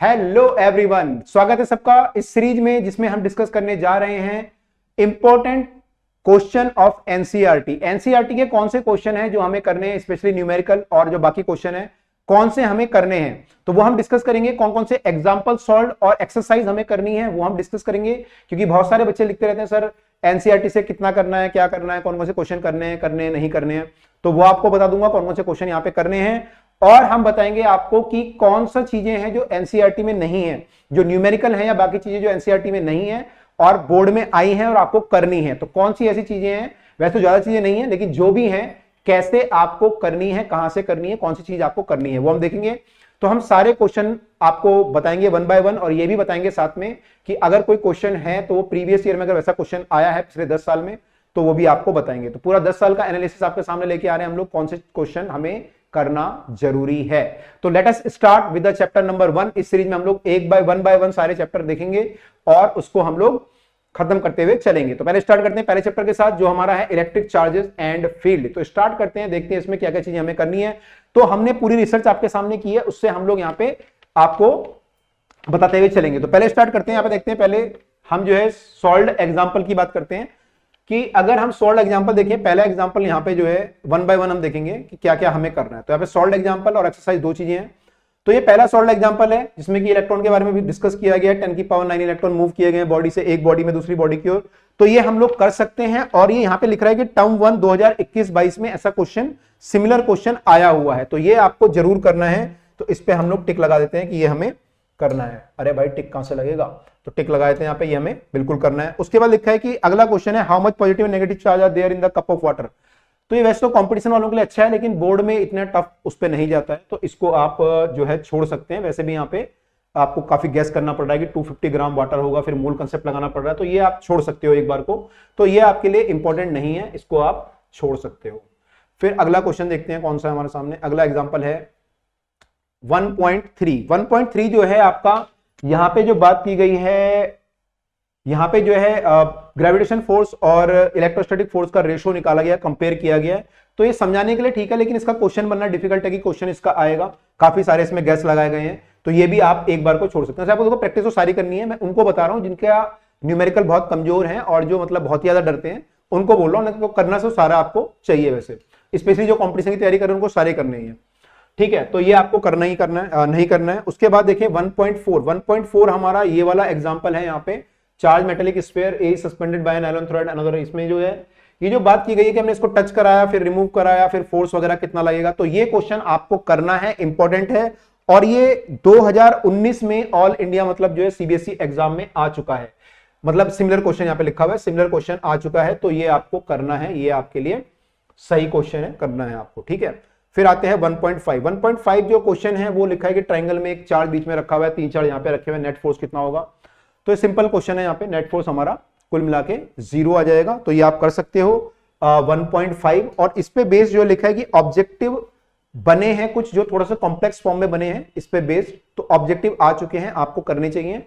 Hello everyone, स्वागत है सबका इस सीरीज में जिसमें हम डिस्कस करने जा रहे हैं important question of NCERT. NCERT के कौन से क्वेश्चन हैं जो हमें करने हैं, स्पेशली न्यूमेरिकल और जो बाकी क्वेश्चन हैं कौन से हमें करने हैं, तो वो हम डिस्कस करेंगे। कौन कौन से एग्जांपल सॉल्व और एक्सरसाइज हमें करनी है वो हम डिस्कस करेंगे, क्योंकि बहुत सारे बच्चे लिखते रहते हैं सर एनसीईआरटी से कितना करना है, क्या करना है, कौन कौन से क्वेश्चन करने नहीं करने हैं। तो वो आपको बता दूंगा कौन कौन से क्वेश्चन यहाँ पे करने हैं, और हम बताएंगे आपको कि कौन सा चीजें हैं जो एनसीईआरटी में नहीं है, जो न्यूमेरिकल है या बाकी चीजें जो एनसीईआरटी में नहीं है और बोर्ड में आई हैं और आपको करनी है। तो कौन सी ऐसी चीजें हैं, वैसे तो ज्यादा चीजें नहीं है लेकिन जो भी हैं कैसे आपको करनी है, कहां से करनी है, कौन सी चीज आपको करनी है वो हम देखेंगे। तो हम सारे क्वेश्चन आपको बताएंगे वन बाय वन, और ये भी बताएंगे साथ में कि अगर कोई क्वेश्चन है तो वो प्रीवियस ईयर में अगर वैसा क्वेश्चन आया है पिछले 10 साल में तो वो भी आपको बताएंगे। तो पूरा 10 साल का एनालिसिस आपके सामने लेके आ रहे हैं हम लोग, कौन से क्वेश्चन हमें करना जरूरी है। तो let us start with the chapter number 1। इस सीरीज में हम लोग वन बाय वन सारे चैप्टर देखेंगे और उसको हम लोग खत्म करते हुए चलेंगे। तो पहले स्टार्ट करते हैं पहले चैप्टर के साथ जो हमारा है इलेक्ट्रिक चार्जेस एंड फील्ड। तो स्टार्ट करते हैं, देखते हैं इसमें क्या क्या चीजें हमें करनी है। तो हमने पूरी रिसर्च आपके सामने की है, उससे हम लोग यहाँ पे आपको बताते हुए चलेंगे। तो पहले स्टार्ट करते हैं, यहाँ पे देखते हैं पहले हम जो है सॉल्व्ड एग्जाम्पल की बात करते हैं कि अगर हम सॉल्व्ड एग्जांपल देखें, पहला एग्जांपल यहाँ पे जो है वन बाय वन हम देखेंगे कि क्या क्या हमें करना है। तो यहाँ पे सॉल्व्ड एग्जांपल और एक्सरसाइज दो चीजें हैं। तो ये पहला सॉल्व्ड एग्जांपल है जिसमें कि इलेक्ट्रॉन के बारे में भी डिस्कस किया गया है। 10 की पावर 9 इलेक्ट्रॉन मूव किए गए बॉडी से एक बॉडी में दूसरी बॉडी की ओर। तो ये हम लोग कर सकते हैं, और ये यहाँ पे लिख रहा है कि टर्म 1 2021-22 में ऐसा क्वेश्चन, सिमिलर क्वेश्चन आया हुआ है, तो ये आपको जरूर करना है। तो इस पे हम लोग टिक लगा देते हैं कि ये हमें करना है। अरे भाई टिक कहां से लगेगा, तो टिक लगा देते हैं यहाँ पे, ये हमें बिल्कुल करना है। उसके बाद लिखा है कि अगला क्वेश्चन है how much positive negative charge are there in the cup of water. तो ये वैसे तो कंपटीशन वालों के लिए अच्छा है लेकिन बोर्ड में इतना टफ उस पर नहीं जाता है, तो इसको आप जो है छोड़ सकते हैं। वैसे भी यहाँ पे आपको काफी गैस करना पड़ रहा है कि 250 ग्राम वाटर होगा, फिर मूल कंसेप्ट लगाना पड़ रहा है, तो ये आप छोड़ सकते हो एक बार को। तो ये आपके लिए इंपॉर्टेंट नहीं है, इसको आप छोड़ सकते हो। फिर अगला क्वेश्चन देखते हैं कौन सा हमारे सामने। अगला एग्जाम्पल है 1.3 जो है आपका, यहां पे जो बात की गई है, यहां पे जो है ग्रेविटेशन फोर्स और इलेक्ट्रोस्टैटिक फोर्स का रेशो निकाला गया, कंपेयर किया गया। तो ये समझाने के लिए ठीक है, लेकिन इसका क्वेश्चन बनना डिफिकल्ट है कि क्वेश्चन इसका आएगा, काफी सारे इसमें गैस लगाए गए हैं, तो ये भी आप एक बार को छोड़ सकते हैं। आपको देखो प्रैक्टिस तो सारी करनी है, मैं उनको बता रहा हूं जिनका न्यूमेरिकल बहुत कमजोर है और जो मतलब बहुत ज्यादा डरते हैं उनको बोल रहा हूं, नहीं तो करना तो सारा आपको चाहिए। वैसे स्पेशली जो कॉम्पिटिशन की तैयारी कर रहे हैं उनको सारे करने ही है, ठीक है। तो ये आपको करना ही करना है, नहीं करना है। उसके बाद देखिए 1.4 हमारा ये वाला एग्जांपल है। यहाँ पे चार्ज मेटेलिक स्फीयर ए suspended bye nylon thread another. इसमें जो है ये जो बात की गई है कि हमने इसको टच कराया, फिर रिमूव कराया, फिर फोर्स वगैरह कितना लगेगा, तो ये क्वेश्चन आपको करना है, इंपॉर्टेंट है। और ये 2019 में ऑल इंडिया मतलब जो है सीबीएसई एग्जाम में आ चुका है, मतलब सिमिलर क्वेश्चन यहाँ पे लिखा हुआ है, सिमिलर क्वेश्चन आ चुका है, तो ये आपको करना है, ये आपके लिए सही क्वेश्चन है, करना है आपको, ठीक है। फिर आते हैं 1.5 जो क्वेश्चन है वो लिखा है कि ट्रायंगल में एक चार्ज बीच में रखा हुआ है, 3 चार्ज यहाँ पे रखे हुए, नेट फोर्स कितना होगा। तो ये सिंपल क्वेश्चन है, यहाँ पे नेट फोर्स हमारा कुल मिला के 0 आ जाएगा, तो ये आप कर सकते हो 1.5। और इस पे बेस जो लिखा है कि ऑब्जेक्टिव बने हैं कुछ जो थोड़ा सा कॉम्प्लेक्स फॉर्म में बने हैं, इस पे बेस्ड तो ऑब्जेक्टिव आ चुके हैं, आपको करने चाहिए।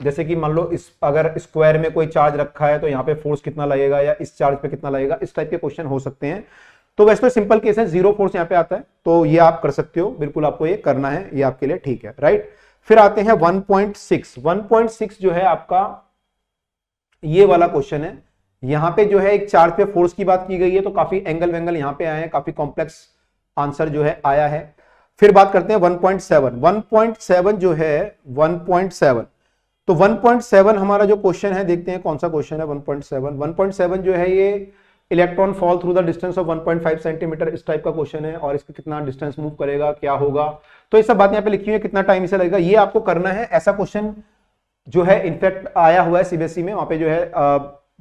जैसे कि मान लो इस अगर स्क्वायर में कोई चार्ज रखा है तो यहाँ पे फोर्स कितना लगेगा या इस चार्ज पे कितना लगेगा, इस टाइप के क्वेश्चन हो सकते हैं। तो वैसे तो सिंपल केस है, 0 फोर्स यहाँ पे आता है, तो ये आप कर सकते हो, बिल्कुल आपको ये करना है, ये आपके लिए ठीक है, राइट। फिर आते हैं 1.6 जो है आपका ये वाला क्वेश्चन है। यहां पे जो है एक चार्ज पे फोर्स की बात की गई है, तो काफी एंगल वेंगल यहां पे आए हैं, काफी कॉम्प्लेक्स आंसर जो है आया है। फिर बात करते हैं 1.7 जो है 1.7। तो 1.7 हमारा जो क्वेश्चन है, देखते हैं कौन सा क्वेश्चन है। 1.7 जो है ये electron fall through the distance of 1.5 centimetre, इस टाइप का क्वेश्चन है, और इसका कितना डिस्टेंस मूव करेगा, क्या होगा, तो ये सब बात यहाँ पे लिखी हुई है, कितना टाइम इसे लगेगा, ये आपको करना है। ऐसा क्वेश्चन जो है इनफैक्ट आया हुआ है सीबीएसई में, वहां पे जो है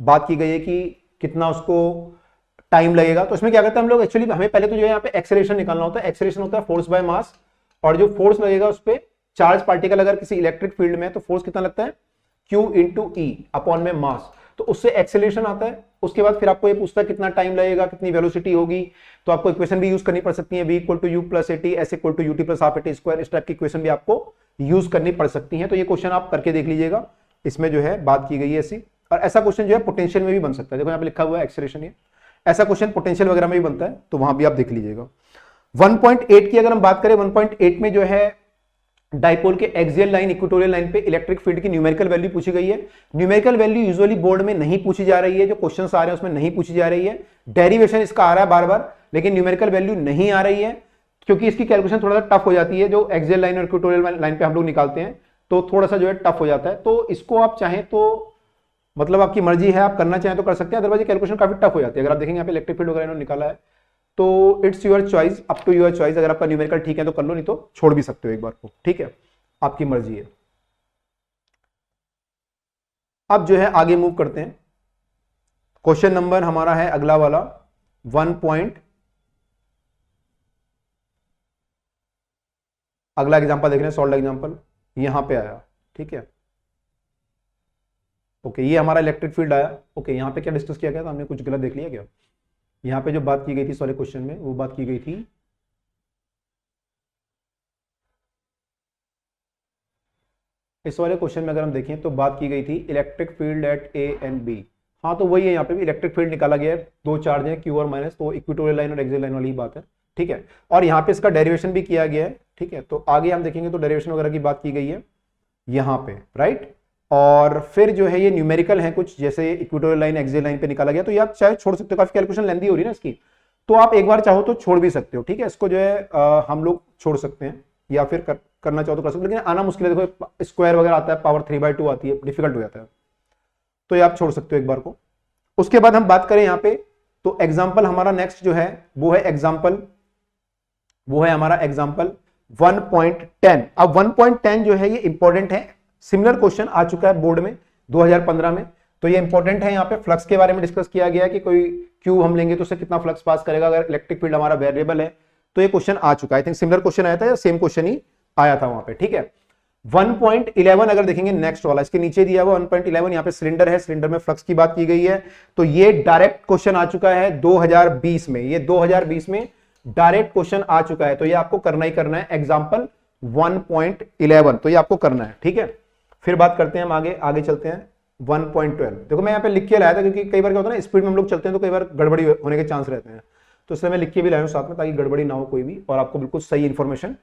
बात की गई है कि कितना उसको टाइम लगेगा। तो इसमें क्या करते हैं हम लोग, एक्चुअली हमें पहले तो जो है यहाँ पे एक्सेलरेशन निकालना होता है। एक्सेलरेशन होता है फोर्स बाय मास, और जो फोर्स लगेगा उस पर चार्ज पार्टिकल अगर किसी इलेक्ट्रिक फील्ड में, तो फोर्स कितना लगता है, Q इंटू ई अपॉन में मास, तो उससे एक्सेलरेशन आता है। उसके बाद फिर आपको ये पूछता है कितना टाइम लगेगा, कितनी वेलोसिटी होगी, तो आपको इक्वेशन भी यूज करनी पड़ सकती है, v equal to u plus a t, s equal to u t plus half a t square, इस टाइप की इक्वेशन भी आपको यूज करनी पड़ सकती है। तो ये क्वेश्चन आप करके देख लीजिएगा, इसमें जो है बात की गई है ऐसी। और ऐसा क्वेश्चन जो है पोटेंशियल में भी बन सकता है, देखो यहाँ पे लिखा हुआ है एक्सेलरेशन, ये ऐसा क्वेश्चन पोटेंशियल वगैरह में भी बनता है, तो वहां भी आप देख लीजिएगा। 1.8 की अगर हम बात करें, 1.8 में जो है डाइपोल के एक्सियल लाइन इक्वेटोरियल लाइन पे इलेक्ट्रिक फील्ड की न्यूमेरिकल वैल्यू पूछी गई है। न्यूमेरिकल वैल्यू यूजुअली बोर्ड में नहीं पूछी जा रही है, जो क्वेश्चंस आ रहे हैं उसमें नहीं पूछी जा रही है। डेरिवेशन इसका आ रहा है बार बार, लेकिन न्यूमेरिकल वैल्यू नहीं आ रही है, क्योंकि इसकी कैलकुलेशन थोड़ा सा टफ हो जाती है। जो एक्सियल लाइन और इक्वेटोरियल लाइन पे हम लोग निकालते हैं तो थोड़ा सा जो है टफ हो जाता है। तो इसको आप चाहें तो मतलब आपकी मर्जी है, आप करना चाहें तो कर सकते हैं, अदरवाइज कैलकुलेशन काफी टफ हो जाती है। अगर आप देखेंगे यहाँ पे इलेक्ट्रिक फील्ड वगैरह इन्होंने निकाला है, तो it's your choice, up to your choice. अगर आपका न्यूमेरिकल ठीक है तो कर लो, नहीं तो छोड़ भी सकते हो एक बार को, ठीक है, आपकी मर्जी है। अब जो है आगे मूव करते हैं। क्वेश्चन नंबर हमारा है अगला वाला 1 पॉइंट, अगला एग्जांपल देख रहे हैं, सॉल्व एग्जांपल यहां पे आया, ठीक है। ओके, ये हमारा इलेक्ट्रिक फील्ड आया। ओके, यहां पे क्या डिस्कस किया गया था, हमने कुछ गलत देख लिया क्या? यहां पे जो बात की गई थी सॉरी क्वेश्चन में, वो बात की गई थी इस वाले क्वेश्चन में अगर हम देखें तो बात की गई थी electric field at A and B. हाँ, तो वही है, यहाँ पे भी इलेक्ट्रिक फील्ड निकाला गया है, दो चार्ज हैं क्यू और माइनस, तो इक्वेटोरियल लाइन और एक्सियल लाइन वाली बात है, ठीक है। और यहाँ पे इसका डेरिवेशन भी किया गया है, ठीक है। तो आगे हम देखेंगे तो डेरिवेशन वगैरह की बात की गई है यहाँ पे, राइट। और फिर जो है ये न्यूमेरिकल है कुछ, जैसे इक्वेटोरियल लाइन एक्सियल लाइन पे निकाला गया, तो ये आप चाहे छोड़ सकते हो, काफी कैलकुलेशन लेंदी हो रही है ना इसकी, तो आप एक बार चाहो तो छोड़ भी सकते हो, ठीक है। इसको जो है हम लोग छोड़ सकते हैं, या फिर करना चाहो तो कर सकते हो, लेकिन आना मुश्किल है। देखो स्क्वायर वगैरह आता है, पावर 3/2 आती है, डिफिकल्ट हो जाता है, तो ये आप छोड़ सकते हो एक बार को। उसके बाद हम बात करें यहाँ पे, तो एग्जाम्पल हमारा नेक्स्ट जो है वो है एग्जाम्पल, वो है हमारा एग्जाम्पल 1.10। अब 1.10 जो है ये इंपॉर्टेंट है, सिमिलर क्वेश्चन आ चुका है बोर्ड में 2015 में, तो ये इंपॉर्टेंट है। यहाँ पे फ्लक्स के बारे में डिस्कस किया गया कि कोई क्यूब हम लेंगे तो उससे कितना फ्लक्स पास करेगा, अगर इलेक्ट्रिक फील्ड हमारा वेरिएबल है, तो ये क्वेश्चन आ चुका है। आई थिंक सिमिलर क्वेश्चन आया था या सेम क्वेश्चन ही आया था वहां पे, ठीक है। 1.11 अगर देखेंगे नेक्स्ट वाला, इसके नीचे दिया हुआ 1.11, यहाँ पे सिलेंडर है, सिलेंडर में फ्लक्स की बात की गई है, तो ये डायरेक्ट क्वेश्चन आ चुका है 2020 में, ये 2020 में डायरेक्ट क्वेश्चन आ चुका है, तो ये आपको करना ही करना है, एग्जाम्पल 1.11, तो ये आपको करना है, ठीक है। फिर बात करते हैं हम आगे चलते हैं 1.12। देखो मैं यहाँ पे लिख के लाया था, क्योंकि कई बार क्या होता है ना, स्पीड में हम लोग चलते हैं तो कई बार गड़बड़ी होने के चांस रहते हैं, तो इसलिए मैं लिख के भी लाया हूं साथ में, ताकि गड़बड़ी ना हो कोई भी, और आपको बिल्कुल सही इंफॉर्मेशन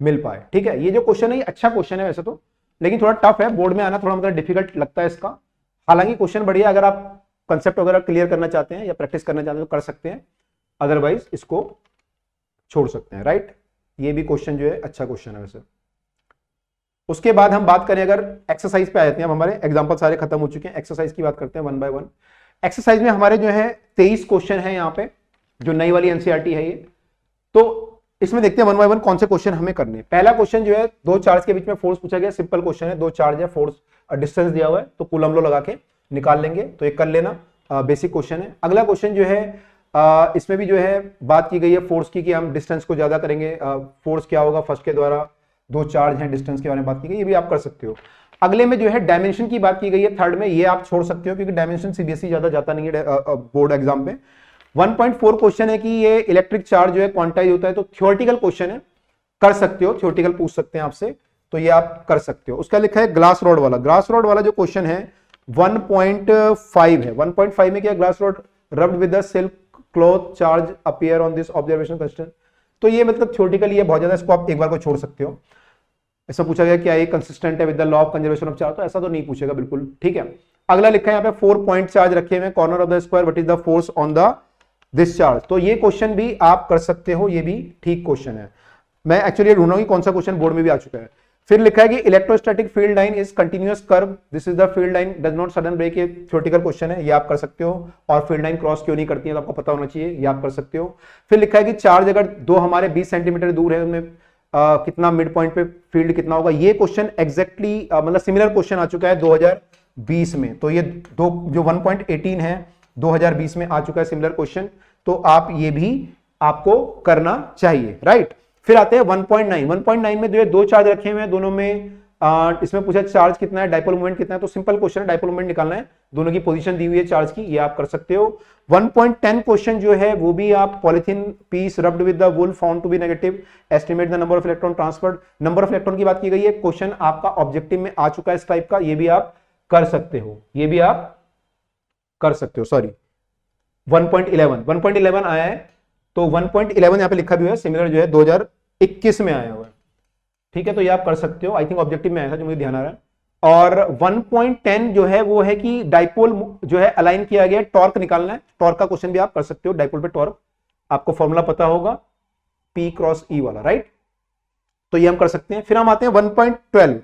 मिल पाए, ठीक है। ये जो क्वेश्चन है ये अच्छा क्वेश्चन है वैसे तो, लेकिन थोड़ा टफ है, बोर्ड में आना थोड़ा मतलब डिफिकल्ट लगता है इसका। हालांकि क्वेश्चन बढ़िया, अगर आप कंसेप्ट वगैरह क्लियर करना चाहते हैं या प्रैक्टिस करना चाहते हैं तो कर सकते हैं, अदरवाइज इसको छोड़ सकते हैं, राइट। ये भी क्वेश्चन जो है अच्छा क्वेश्चन है वैसे। उसके बाद हम बात करें, अगर एक्सरसाइज पे आ जाते हैं, अब हमारे एग्जाम्पल सारे खत्म हो चुके हैं, एक्सरसाइज की बात करते हैं 1 बाय 1। एक्सरसाइज में हमारे जो है 23 क्वेश्चन है यहाँ पे, जो नई वाली एनसीईआरटी है ये, तो इसमें देखते हैं 1 बाय 1 कौन से क्वेश्चन हमें करने हैं। पहला क्वेश्चन जो है, दो चार्ज के बीच में फोर्स पूछा गया, सिंपल क्वेश्चन है, दो चार्ज है, फोर्स डिस्टेंस दिया हुआ है, तो कूलम लॉ लगा के निकाल लेंगे, तो ये कर लेना, बेसिक क्वेश्चन है। अगला क्वेश्चन जो है इसमें भी जो है बात की गई है फोर्स की, कि हम डिस्टेंस को ज्यादा करेंगे, फोर्स क्या होगा फर्स्ट के द्वारा, दो चार्ज हैं, डिस्टेंस के बारे में बात की गई, ये भी आप कर सकते हो। अगले में जो है डायमेंशन की बात की गई है थर्ड में, ये आप छोड़ सकते हो, क्योंकि डायमेंशन सीबीएसई ज्यादा जाता नहीं है बोर्ड एग्जाम में। 1.4 क्वेश्चन है कि ये इलेक्ट्रिक चार्ज जो है क्वांटाइज होता है, तो थ्योरेटिकल क्वेश्चन है, कर सकते हो, थ्योरेटिकल पूछ सकते हैं आपसे, तो ये आप कर सकते हो। उसका लिखा है ग्लास रॉड वाला, ग्लास रॉड वाला जो क्वेश्चन है 1.5 है। 1.5 में क्या, glass rod rubbed with the silk cloth charge appear on this observation question, तो ये मतलब थ्योरेटिकली है बहुत ज्यादा, इसको आप एक बार को छोड़ सकते हो। ऐसा पूछा गया क्या ये कंसिस्टेंट है with the law of conservation of charge, तो ऐसा तो नहीं पूछेगा बिल्कुल, ठीक है। अगला लिखा है यहाँ पे 4 पॉइंट चार्ज रखे हुए, corner of the square, what is the force on the this charge, तो ये क्वेश्चन भी आप कर सकते हो, ये भी ठीक क्वेश्चन है। मैं एक्चुअली ढूंढ रहा हूं कौन सा क्वेश्चन बोर्ड में भी आ चुका है। फिर लिखा है कि electrostatic field line is continuous curve, this is the field line does not sudden break, ये थ्योरेटिकल क्वेश्चन है, ये आप कर सकते हो। और फील्ड लाइन क्रॉस क्यों नहीं करती है तो आपको पता होना चाहिए, ये आप कर सकते हो। फिर लिखा है कि चार्ज अगर दो हमारे 20 सेंटीमीटर दूर है, उनमें कितना मिड पॉइंट पे फील्ड कितना होगा, ये क्वेश्चन एग्जैक्टली मतलब सिमिलर क्वेश्चन आ चुका है 2020 में, तो ये दो जो 1.18 है 2020 में आ चुका है सिमिलर क्वेश्चन, तो आप ये भी आपको करना चाहिए, राइट। फिर आते हैं 1.9। 1.9 में जो है दो चार्ज रखे हुए हैं, दोनों में इसमें पूछा चार्ज कितना है, डाइपोल मोमेंट कितना है, तो सिंपल क्वेश्चन है, डाइपोल मोमेंट निकालना है, दोनों की पोजीशन दी हुई है चार्ज की, ये आप कर सकते हो। 1.10 क्वेश्चन जो है वो भी आप polythene piece rubbed with the wool found to be negative, estimate the number of electron transferred, number of electron की बात की गई है, क्वेश्चन आपका ऑब्जेक्टिव में आ चुका है इस टाइप का, ये भी आप कर सकते हो, ये भी आप कर सकते हो। सॉरी 1.11 आया है, तो 1.11 यहां पे लिखा भी हुआ है, सिमिलर जो है 2021 में आया हुआ है। ठीक है, तो ये आप कर सकते हो। आई थिंक ऑब्जेक्टिव में आया था जो मुझे ध्यान आ रहा है। और 1.10 जो है वो है कि डाइपोल जो है अलाइन किया गया, टॉर्क निकालना है। टॉर्क का क्वेश्चन भी आप कर सकते हो, डाइपोल पे टॉर्क आपको फॉर्मूला पता होगा P क्रॉस E वाला, राइट। तो ये हम कर सकते हैं। फिर हम आते हैं 1.12।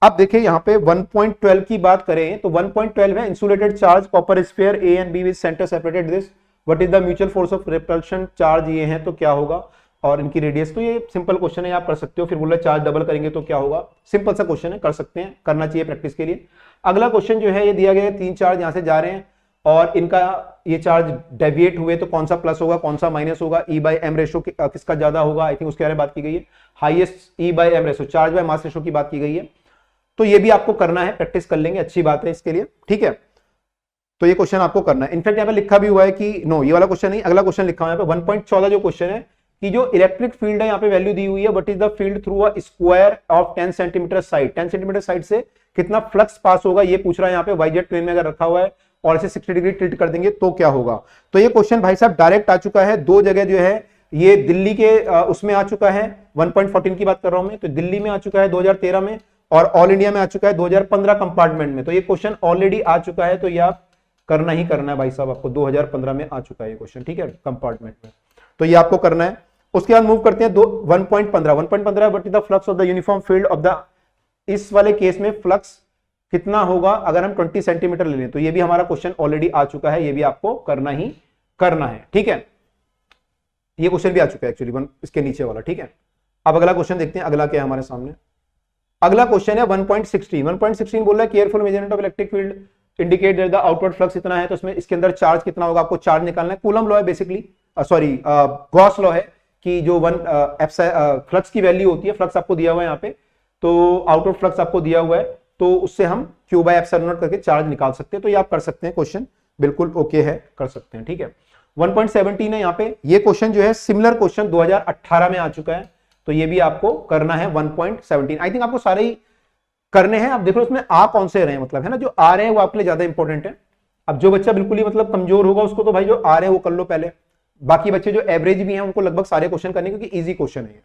अब देखिए यहां पे 1.12 की बात करें तो 1.12 है insulated charge copper sphere A and be with centre separated this, what is the mutual force of repulsion charge, ये है तो क्या होगा, और इनकी रेडियस। तो ये सिंपल क्वेश्चन है, आप कर सकते हो। फिर बोला चार्ज डबल करेंगे तो क्या होगा, सिंपल सा क्वेश्चन है, कर सकते हैं, करना चाहिए प्रैक्टिस के लिए। अगला क्वेश्चन जो है ये दिया गया है, 3 चार्ज यहां से जा रहे हैं और इनका ये चार्ज डेविएट हुए तो कौन सा प्लस होगा कौन सा माइनस होगा, E बाई एम रेशो किसका ज्यादा होगा, आई थिंक उसके बारे में बात की गई है। Highest E by M ratio, charge by mass ratio की बात की गई है। तो ये भी आपको करना है, प्रैक्टिस कर लेंगे, अच्छी बात है इसके लिए, ठीक है। तो ये क्वेश्चन आपको करना है। इनफैक्ट यहाँ पे लिखा भी हुआ है कि नो, ये वाला क्वेश्चन नहीं, अगला क्वेश्चन लिखा हुआ है यहाँ पे 1.14 जो क्वेश्चन है कि जो इलेक्ट्रिक फील्ड है यहाँ पे वैल्यू दी हुई है, what is the field through a square of 10 centimetre side, 10 centimetre side से कितना फ्लक्स पास होगा, ये पूछ रहा है यहाँ पे। वाईजेड प्लेन में अगर रखा हुआ है और इसे 60 डिग्री टिल्ट कर देंगे तो क्या होगा। तो ये क्वेश्चन भाई साहब डायरेक्ट आ चुका है, 2 जगह जो है ये दिल्ली के उसमें आ चुका है, 1.14 की बात कर रहा हूं मैं, तो दिल्ली में आ चुका है 2013 में, और ऑल इंडिया में आ चुका है 2015 कंपार्टमेंट में। तो ये क्वेश्चन ऑलरेडी आ चुका है, तो ये आप करना ही करना है भाई साहब, आपको 2015 में आ चुका है ये क्वेश्चन, ठीक है, कंपार्टमेंट में। तो ये आपको करना है। उसके बाद मूव करते हैं 1.15 what is the flux of the uniform field of the, इस वाले केस में फ्लक्स कितना होगा अगर हम 20 सेंटीमीटर ले लें। तो ये भी हमारा क्वेश्चन ऑलरेडी आ चुका है, ये भी आपको करना ही करना है, ठीक है। ये क्वेश्चन भी आ चुका है एक्चुअली इसके नीचे वाला, ठीक है। अब अगला क्वेश्चन देखते हैं, अगला क्या है हमारे सामने। अगला क्वेश्चन है 1.16 बोल रहा है careful measurement of electric field indicate that the outward flux इतना है। तो इसमें इसके अंदर चार्ज कितना होगा, आपको चार्ज निकालना है। कूलम लॉ है बेसिकली, सॉरी गॉस लॉ है कि जो फ्लक्स की वैल्यू होती है, फ्लक्स आपको दिया हुआ है यहाँ पे, तो आउटवर्ड फ्लक्स आपको दिया हुआ है, तो उससे हम Q बाय एप्सिलॉन नॉट करके चार्ज निकाल सकते हैं। तो ये आप कर सकते हैं, क्वेश्चन बिल्कुल ओके है, कर सकते हैं, ठीक है। 1.17 है यहाँ पे, ये क्वेश्चन जो है सिमिलर क्वेश्चन 2018 में आ चुका है, तो ये भी आपको करना है 1.17। आई थिंक आपको सारे ही करने हैं। अब देखो इसमें आ कौन से रहे हैं, मतलब है ना, जो आ रहे हैं वो आपके लिए ज्यादा इंपॉर्टेंट है। अब जो बच्चा बिल्कुल ही मतलब कमजोर होगा उसको तो भाई जो आ रहे हैं वो कर लो पहले, बाकी बच्चे जो एवरेज भी हैं उनको लगभग सारे क्वेश्चन करने, क्योंकि इजी क्वेश्चन है,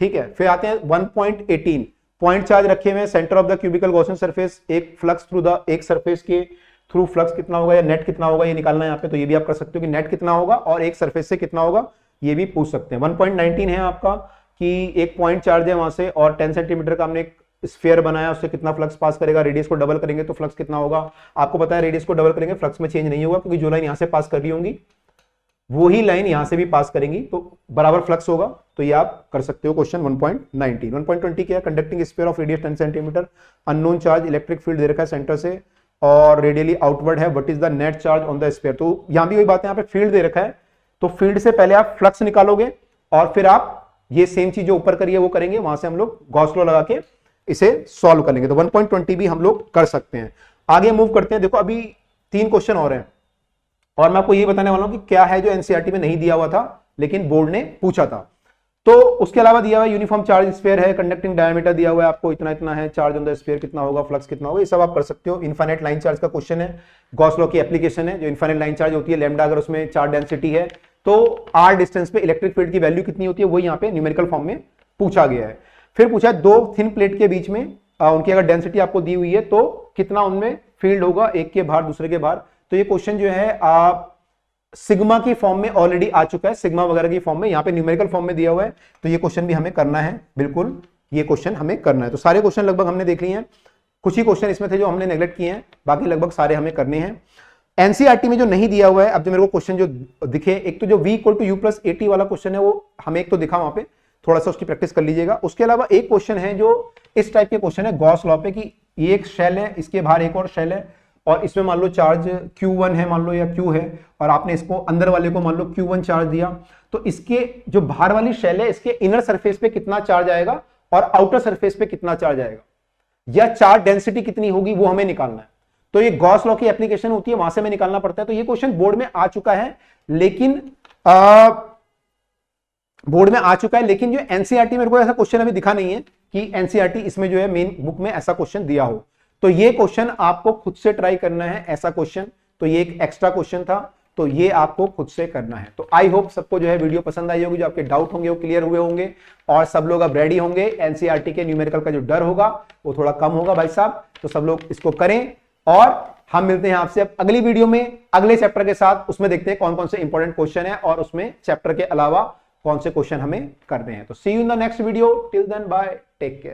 ठीक है। फिर आते हैं 1.18, पॉइंट चार्ज रखे हुए हैं centre of the cubical Gaussian surface, एक फ्लक्स थ्रू द, एक सरफेस के थ्रू फ्लक्स कितना होगा या नेट कितना होगा ये निकालना है यहाँ पे। तो ये भी आप कर सकते हो कि नेट कितना होगा और एक सरफेस से कितना होगा, ये भी पूछ सकते हैं। 1.19 है आपका कि एक पॉइंट चार्ज है वहां से और 10 सेंटीमीटर का हमने एक स्फीयर बनाया, उससे कितना फ्लक्स पास करेगा, रेडियस को डबल करेंगे तो फ्लक्स कितना होगा। आपको पता है रेडियस को डबल करेंगे फ्लक्स में चेंज नहीं होगा, क्योंकि जो लाइन यहां से पास कर रही होंगी वो ही लाइन यहां से भी पास करेंगी, तो बराबर फ्लक्स होगा। तो ये आप कर सकते हो क्वेश्चन 1.19। 1.20 क्या है, conducting sphere of radius 10 centimetre, unknown charge, electric field दे रखा है सेंटर से और रेडियली आउटवर्ड है, what is the net charge on the sphere. तो यहां भी वही बात है, यहाँ पे फील्ड दे रखा है, तो फील्ड से पहले आप फ्लक्स निकालोगे और फिर आप ये सेम चीज जो ऊपर करिए वो करेंगे, वहां से हम लोग गॉस लॉ लगा के इसे सॉल्व कर लेंगे। तो 1.20 भी हम लोग कर सकते हैं। आगे मूव करते हैं। देखो अभी 3 क्वेश्चन और हैं और मैं आपको ये बताने वाला हूं कि क्या है जो एनसीईआरटी में नहीं दिया हुआ था लेकिन बोर्ड ने पूछा था। तो उसके अलावा दिया हुआ यूनिफॉर्म चार्ज स्फीयर है, कंडक्टिंग डायमीटर दिया हुआ है आपको इतना इतना है, चार्ज ऑन द स्फीयर कितना होगा, फ्लक्स कितना होगा, ये सब आप कर सकते हो। इनफाइनाइट लाइन चार्ज का क्वेश्चन है, गॉस लॉ की एप्लीकेशन है। जो इनफाइनाइट लाइन चार्ज होती है लैम्डा, अगर उसमें चार्ज डेंसिटी है तो आर डिस्टेंस पे इलेक्ट्रिक फील्ड की वैल्यू कितनी होती है, वो यहाँ पे न्यूमेरिकल फॉर्म में पूछा गया है। फिर पूछा है 2 थिन प्लेट के बीच में उनकी अगर डेंसिटी आपको दी हुई है तो कितना उनमें फील्ड होगा, एक के बाहर दूसरे के बाहर। तो ये क्वेश्चन जो है आप सिग्मा की फॉर्म में ऑलरेडी आ चुका है, सिग्मा वगैरह की फॉर्म में, यहाँ पे न्यूमेरिकल फॉर्म में दिया हुआ है। तो ये क्वेश्चन भी हमें करना है, बिल्कुल ये क्वेश्चन हमें करना है। तो सारे क्वेश्चन लगभग हमने देख लिए हैं, कुछ ही क्वेश्चन इसमें थे जो हमने नेग्लेक्ट किए हैं, बाकी लगभग सारे हमें करने हैं। एनसीईआरटी में जो नहीं दिया हुआ है, अब जो मेरे को क्वेश्चन जो दिखे, एक तो जो v = u+80 वाला क्वेश्चन है वो हमें एक तो दिखा, वहां पे थोड़ा सा उसकी प्रैक्टिस कर लीजिएगा। उसके अलावा एक क्वेश्चन है जो इस टाइप के क्वेश्चन है गॉस लॉ पे, कि ये एक शेल है, इसके बाहर एक और शेल है और इसमें मान लो चार्ज Q1 है मान लो या Q है, और आपने इसको अंदर वाले को मान लो Q1 चार्ज दिया, तो इसके जो बाहर वाली शेल है इसके इनर सरफेस पे कितना चार्ज आएगा और आउटर सरफेस पे कितना चार्ज आएगा, या चार्ज डेंसिटी कितनी होगी वो हमें निकालना है। तो ये गॉस लॉ की एप्लीकेशन होती है, वहां से हमें निकालना पड़ता है। तो ये क्वेश्चन बोर्ड में आ चुका है, लेकिन बोर्ड में आ चुका है, लेकिन जो एनसीईआरटी मेरे को ऐसा क्वेश्चन अभी दिखा नहीं है कि एनसीईआरटी इसमें जो है मेन बुक में ऐसा क्वेश्चन दिया हो। तो ये क्वेश्चन आपको खुद से ट्राई करना है, ऐसा क्वेश्चन। तो ये एक एक्स्ट्रा क्वेश्चन था, तो ये आपको खुद से करना है। तो आई होप सबको जो है वीडियो पसंद आई होगी, जो आपके डाउट होंगे वो क्लियर हुए होंगे और सब लोग अब रेडी होंगे। एनसीईआरटी के न्यूमेरिकल का जो डर होगा वो थोड़ा कम होगा भाई साहब। तो सब लोग इसको करें और हम मिलते हैं आपसे अब अगली वीडियो में अगले चैप्टर के साथ। उसमें देखते हैं कौन कौन से इंपॉर्टेंट क्वेश्चन है और उसमें चैप्टर के अलावा कौन से क्वेश्चन हमें करने हैं। तो see you in the next video, till then bye, take care.